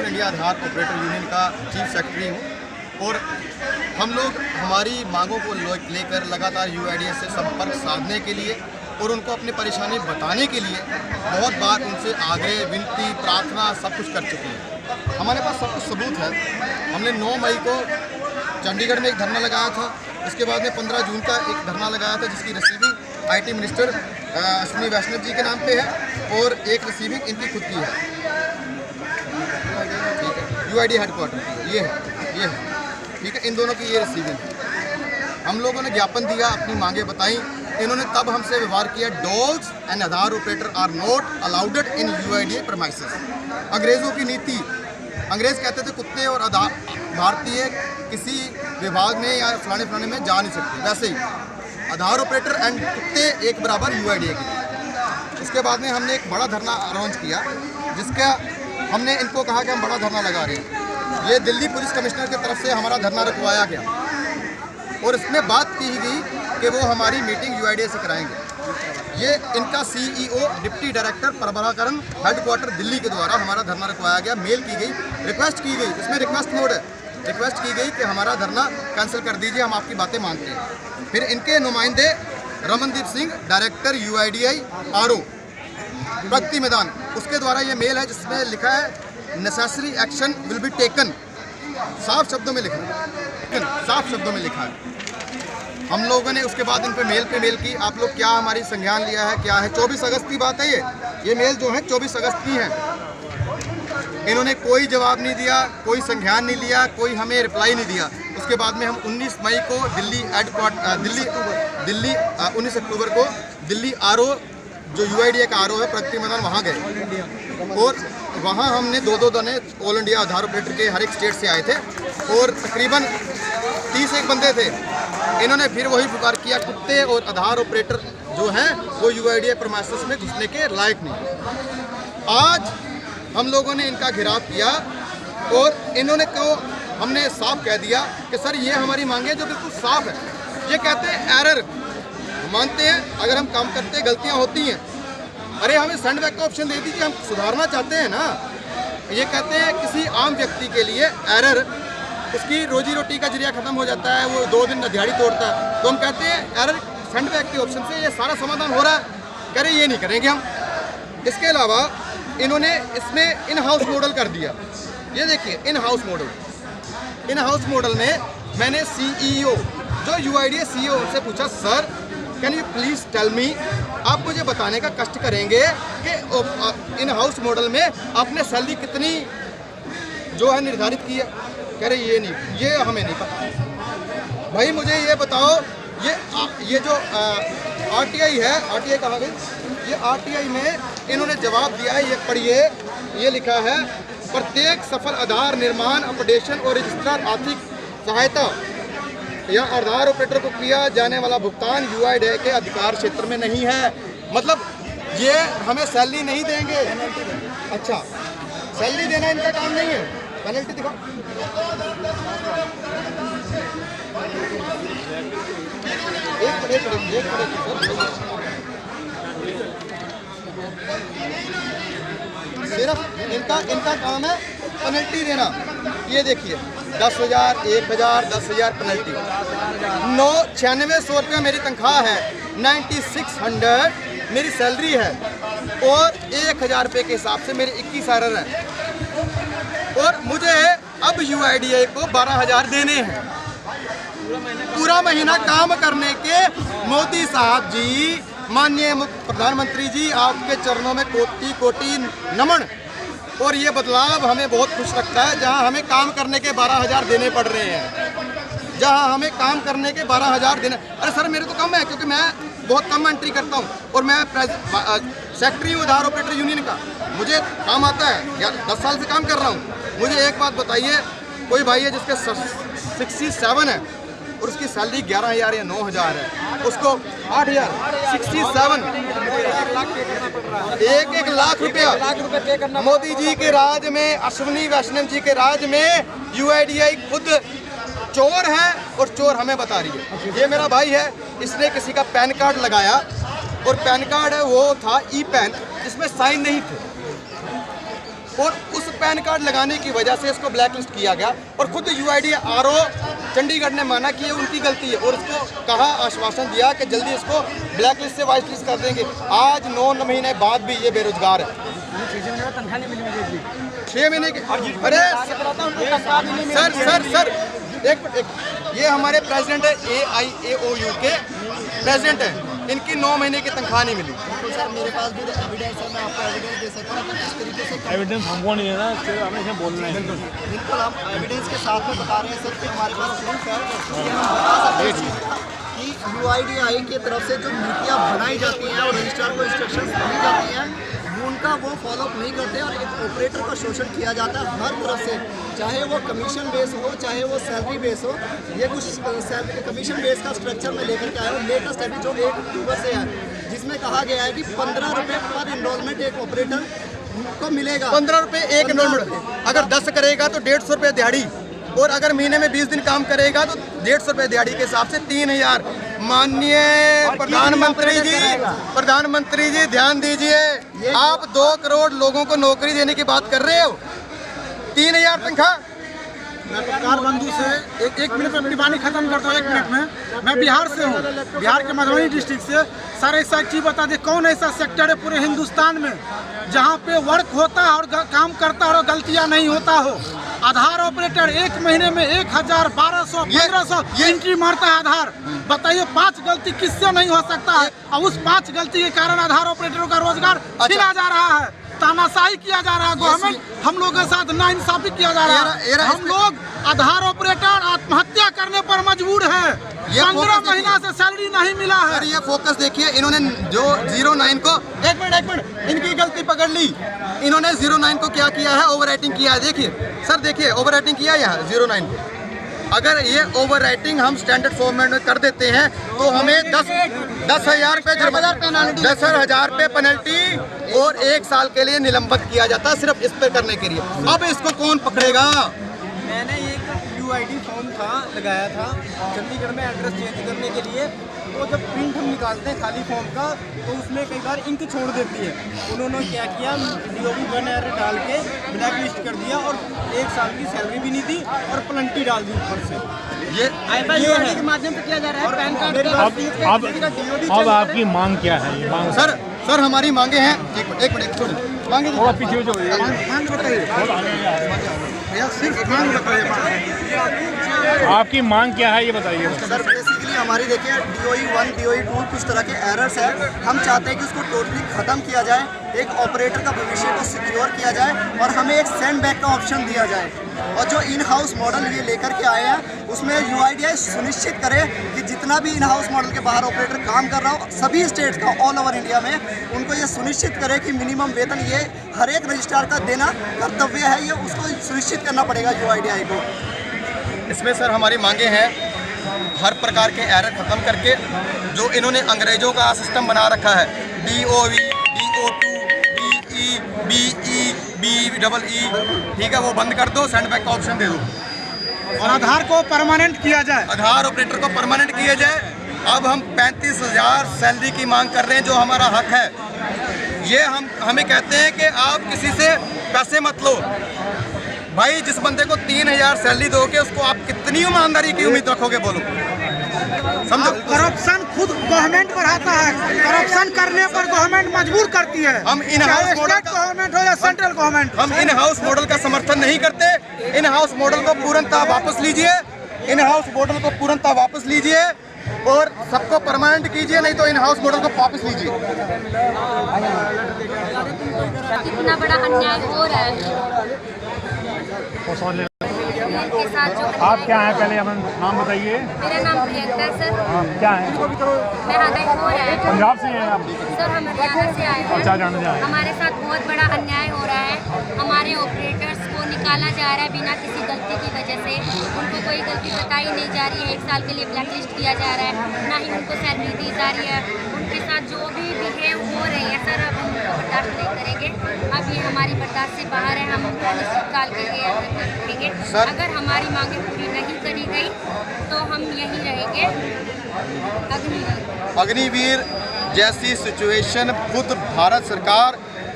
All India आधार operator union का chief secretary हूँ और हम लोग हमारी मांगों को लेकर लगातार यूआईडीए से संपर्क साधने के लिए और उनको अपनी परेशानी बताने के लिए बहुत बार उनसे आग्रह, विनती, प्रार्थना सब कुछ कर चुके हैं। हमारे पास सब कुछ सबूत है। हमने 9 मई को चंडीगढ़ में एक धरना लगाया था, उसके बाद में 15 जून का एक धरना लगाया था जिसकी रिसीविंग आईटी मिनिस्टर अश्विनी वैष्णव जी के नाम पे है और एक रिसीविंग इनकी खुद की है, ठीक है, यूआईडी हेडक्वार्टर ये है, ठीक है, इन दोनों की ये रिसीविंग है। हम लोगों ने ज्ञापन दिया, अपनी मांगे बताई, इन्होंने तब हमसे व्यवहार किया, dogs and Aadhaar operator are not allowed in UIDAI premises. अंग्रेज़ों की नीति, अंग्रेज़ कहते थे कुत्ते और भारतीय किसी विभाग में या फलाने में जा नहीं सकते, वैसे ही आधार ऑपरेटर एंड कुत्ते एक बराबर यूआईडीए के। उसके बाद में हमने एक बड़ा धरना अरेंज किया जिसका हमने इनको कहा कि हम बड़ा धरना लगा रहे हैं। ये दिल्ली पुलिस कमिश्नर की तरफ से हमारा धरना रखवाया गया और इसमें बात की गई कि वो हमारी मीटिंग यूआईडीए से कराएंगे। ये इनका CEO deputy director Prabhakaran headquarter Delhi के द्वारा हमारा धरना रखवाया गया, मेल की गई, रिक्वेस्ट की गई, इसमें रिक्वेस्ट मोड है, रिक्वेस्ट की गई कि हमारा धरना कैंसिल कर दीजिए, हम आपकी बातें मानते हैं। फिर इनके नुमाइंदे Ramandeep Singh director UIDAI RO Pragati Maidan, उसके द्वारा ये मेल है जिसमें लिखा है necessary action will be taken, साफ शब्दों में लिखा है, साफ शब्दों में लिखा है। हम लोगों ने उसके बाद इन पे मेल की, आप लोग क्या हमारी संज्ञान लिया है, क्या है। 24 अगस्त की बात है ये मेल जो है 24 अगस्त की है। इन्होंने कोई जवाब नहीं दिया, कोई संज्ञान नहीं लिया, कोई हमें रिप्लाई नहीं दिया। उसके बाद में हम 19 मई को दिल्ली 19 अक्टूबर को दिल्ली आरओ जो यूआईडीए का आरओ है प्रगति मैदान, वहाँ गए और वहाँ हमने दो दने ऑल इंडिया आधार ऑपरेटर के हर एक स्टेट से आए थे और तकरीबन 30 बंदे थे। इन्होंने फिर वही पुकार किया, कुत्ते और आधार ऑपरेटर जो हैं वो यूआईडीए प्रमाइसेस में घुसने के लायक नहीं। आज हम लोगों ने इनका घेराव किया और इन्होंने हमने साफ कह दिया कि सर ये हमारी मांगे जो बिल्कुल साफ है। ये कहते हैं एरर, मानते हैं अगर हम काम करते हैं गलतियां होती हैं, अरे हमें सेंड बैक का ऑप्शन दे दीजिए, हम सुधारना चाहते हैं ना। ये कहते हैं किसी आम व्यक्ति के लिए एरर, उसकी रोजी रोटी का जरिया खत्म हो जाता है, वो 2 दिन दिहाड़ी तोड़ता है, तो हम कहते हैं एरर सेंड बैक के ऑप्शन से ये सारा समाधान हो रहा है, कह रहे ये नहीं करेंगे हम। इसके अलावा इन्होंने इसमें इन हाउस मॉडल कर दिया। ये देखिए in house model, in house model में मैंने सीईओ जो यूआईडीए सीईओ से पूछा, sir can you please tell me, आप मुझे बताने का कष्ट करेंगे कि इन हाउस मॉडल में आपने सैलरी कितनी जो है निर्धारित की है। कह रहे ये नहीं, ये हमें नहीं पता। भाई मुझे ये बताओ, ये जो आरटीआई है, आरटीआई कहाँ गई, ये आरटीआई में इन्होंने जवाब दिया है, ये पढ़िए, ये लिखा है प्रत्येक सफल आधार निर्माण, अपडेशन और रजिस्ट्रार आर्थिक सहायता या आधार ऑपरेटर को किया जाने वाला भुगतान यूआईडीए के अधिकार क्षेत्र में नहीं है। मतलब ये हमें सैलरी नहीं देंगे। अच्छा, सैलरी देना इनका काम नहीं है, पेनल्टी दिखाओ। सिर्फ इनका काम है पेनल्टी देना। ये देखिए 10,000, 1,000, 10,000 पेनल्टी। 9600 रुपया मेरी तनख्वाह है, 9600 मेरी सैलरी है और 1,000 रुपये के हिसाब से मेरे 21 एरर है और मुझे अब यूआईडीए को 12,000 देने हैं। पूरा महीना काम करने के मोदी साहब जी, माननीय प्रधानमंत्री जी, आपके चरणों में कोटि कोटि नमन। और ये बदलाव हमें बहुत खुश रखता है, जहां हमें काम करने के 12,000 देने पड़ रहे हैं, जहां हमें काम करने के 12,000 देने। अरे सर मेरे तो कम है क्योंकि मैं बहुत कम एंट्री करता हूं और मैं सेक्रेटरी हूँ आधार ऑपरेटर यूनियन का, मुझे काम आता है, 10 साल से काम कर रहा हूँ। मुझे एक बात बताइए, कोई भाई है जिसके 67 है और उसकी सैलरी 11,000 या 9,000 है, उसको 8,000, 67, 1 लाख रुपया मोदी जी के राज में, अश्विनी वैष्णव जी के राज में यूआईडीआई खुद चोर है और चोर हमें बता रही है। ये मेरा भाई है, इसने किसी का पैन कार्ड लगाया और पैन कार्ड है वो था ई पैन, जिसमें साइन नहीं थे। और उस पैन कार्ड लगाने की वजह से इसको ब्लैक लिस्ट किया गया और खुद UIDAI चंडीगढ़ ने माना कि ये उनकी गलती है और इसको कहा, आश्वासन दिया कि जल्दी इसको ब्लैक लिस्ट से वाइट लिस्ट कर देंगे। आज 9 महीने बाद भी ये बेरोजगार है। 6 महीने के, अरे सर एक ये हमारे प्रेसिडेंट है, AIAOU के प्रेसिडेंट हैं, इनकी 9 महीने की तनख्वाह नहीं मिली। सर मेरे पास भी एविडेंस है, मैं आपको एविडेंस दे सकता हूँ। किस तरीके से एविडेंस हमको नहीं है ना, हमें इसे बोलना है। बिल्कुल हम एविडेंस के साथ में बता रहे हैं सर कि हमारे पास प्रूफ है कि हम बता सकते हैं कि UIDAI की तरफ से जो नीतियाँ बनाई जाती हैं और रजिस्ट्रार को इंस्ट्रक्शंस दी जाती हैं उनका वो फॉलोअप नहीं करते और एक ऑपरेटर का शोषण किया जाता है हर तरफ से, चाहे वो कमीशन बेस हो चाहे वो सैलरी बेस हो। ये कुछ कमीशन बेस का स्ट्रक्चर में लेकर के आया हूँ। लेटेस्ट अभी जो 1 अक्टूबर से है जिसमें कहा गया है कि 15 रुपये पर इनरोलमेंट एक ऑपरेटर को मिलेगा। 15 रुपये एक इनरोलमेंट, अगर 10 करेगा तो 150 रुपये दिहाड़ी, और अगर महीने में 20 दिन काम करेगा तो 150 रुपये दिहाड़ी के हिसाब से 3000। माननीय प्रधानमंत्री जी ध्यान दीजिए, आप 2 करोड़ लोगों को नौकरी देने की बात कर रहे हो, 3000 तनख्वाह। मैं पत्रकार बंधु से एक मिनट में अपनी वाणी खत्म करता हूँ। 1 मिनट में मैं बिहार से हूँ, बिहार के मधुबनी डिस्ट्रिक्ट से। सर ऐसा एक चीज़ बता दे, कौन ऐसा सेक्टर है पूरे हिंदुस्तान में जहाँ पे वर्क होता है और काम करता है और गलतियाँ नहीं होता हो? आधार ऑपरेटर 1 महीने में 1000, 1200, 1500 एंट्री मारता है आधार। बताइए 5 गलती किससे नहीं हो सकता है? और उस 5 गलती के कारण आधार ऑपरेटरों का रोजगार छीना जा रहा है, तानाशाही किया जा रहा है। गवर्नमेंट हम लोगों के साथ नाइंसाफी किया जा रहा है। हम लोग आधार ऑपरेटर आत्महत्या करने पर मजबूर है। 15 महीना से सैलरी नहीं मिला है। सर ये फोकस देखिए, इन्होंने जो 09 को एक मिनट इनकी गलती पकड़ ली। इन्होंने 09 को क्या किया है, ओवर राइटिंग किया है। देखिए सर, देखिए ओवर राइटिंग किया है 09 को। अगर ये ओवर राइटिंग हम स्टैंडर्ड फॉर्मेट में कर देते हैं तो हमें 10,000 रुपये जुर्माना, 10,000 रुपये पेनल्टी और 1 साल के लिए निलंबित किया जाता है सिर्फ इस पर करने के लिए। अब इसको कौन पकड़ेगा? मैंने एक UID फॉर्म लगाया था चंडीगढ़ में एड्रेस चेंज करने के लिए। तो जब प्रिंट हम निकालते हैं खाली फॉर्म का तो उसमें कई बार इंक छोड़ देती है। उन्होंने क्या किया, DOB 1 एरर डाल के ब्लैक लिस्ट कर दिया और 1 साल की सैलरी भी नहीं दी और पेनल्टी डाल दी ऊपर से। ये के माध्यम से किया जा रहा है। पैन कार्ड अब आपकी मांग क्या है? ये मांग सर हमारी मांगे हैं, एक मिनट मांगे थोड़ा पीछे जो मांग बताइए भैया, सिर्फ मांग बताइए। आपकी मांग क्या है ये बताइए। सर बेसिकली हमारी देखिए DOE 1, DOE 2 कुछ तरह के एरर्स हैं। हम चाहते हैं कि उसको टोटली ख़त्म किया जाए, एक ऑपरेटर का भविष्य को सिक्योर किया जाए और हमें एक सेंड बैक का ऑप्शन दिया जाए। और जो इन हाउस मॉडल ये लेकर के आए हैं उसमें UIDAI सुनिश्चित करे कि जितना भी इन हाउस मॉडल के बाहर ऑपरेटर काम कर रहा हो सभी स्टेट्स का ऑल ओवर इंडिया में, उनको ये सुनिश्चित करे कि मिनिमम वेतन ये हर एक रजिस्ट्रार का देना कर्तव्य है। ये उसको सुनिश्चित करना पड़ेगा UIDAI को। इसमें सर हमारी मांगे हैं, हर प्रकार के एरर खत्म करके जो इन्होंने अंग्रेजों का सिस्टम बना रखा है, DOV, DO2, BE, BE, BEE, ठीक है, वो बंद कर दो, सेंड बैक का ऑप्शन दे दो और आधार को परमानेंट किया जाए, आधार ऑपरेटर को परमानेंट किया जाए। अब हम 35,000 सैलरी की मांग कर रहे हैं जो हमारा हक है। ये हमें कहते हैं कि आप किसी से पैसे मत लो। भाई जिस बंदे को 3,000 सैलरी दोगे उसको आप कितनी ईमानदारी की उम्मीद रखोगे? बोलो, समझो। करप्शन खुद गवर्नमेंट बढ़ाता है, करप्शन करने पर गवर्नमेंट मजबूर करती है। हम इन हाउस मॉडल गवर्नमेंट हो या सेंट्रल गवर्नमेंट, हम इन हाउस मॉडल का समर्थन नहीं करते। इन हाउस मॉडल को पूर्णतः वापस लीजिए, इन हाउस मॉडल को पूर्णतः वापस लीजिए और सबको परमानेंट कीजिए, नहीं तो इन हाउस मॉडल को वापस लीजिए। कितना बड़ा अन्याय हो रहा है के साथ जो आप क्या हैं? पहले हमें नाम बताइए। मेरा नाम प्रियंका है सर। हाँ, क्या है? मैं आदाय हो रहा है। पंजाब से हैं आप? सर हम हरियाणा से आए हैं। अच्छा, जाना जाए। हमारे साथ बहुत बड़ा अन्याय हो रहा है। हमारे ऑपरेटर्स को निकाला जा रहा है बिना किसी गलती की वजह से। उनको कोई गलती बताई नहीं जा रही है। 1 साल के लिए ब्लैक लिस्ट किया जा रहा है, ना ही उनको सैलरी दी जा रही है। उनके साथ जो भी बिहेव हो रही है सर, अब हम उनको बर्दाश्त नहीं करेंगे। अब ये हमारी बर्दाश्त से बाहर है। हम अनिश्चितकाल के लिए रखेंगे। अगर हमारी मांगें पूरी नहीं करी गई तो हम यहीं रहेंगे। अग्निवीर जैसी सिचुएशन खुद भारत सरकार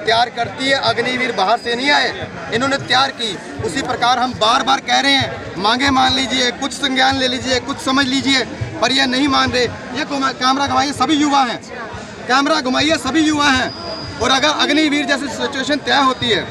तैयार करती है, अग्निवीर बाहर से नहीं आए, इन्होंने तैयार की। उसी प्रकार हम बार बार कह रहे हैं, मांगे मान लीजिए, कुछ संज्ञान ले लीजिए, कुछ समझ लीजिए, पर ये नहीं मान रहे। ये कैमरा घुमाइए, सभी युवा हैं, कैमरा घुमाइए, सभी युवा हैं। और अगर अग्निवीर जैसी सिचुएशन तय होती है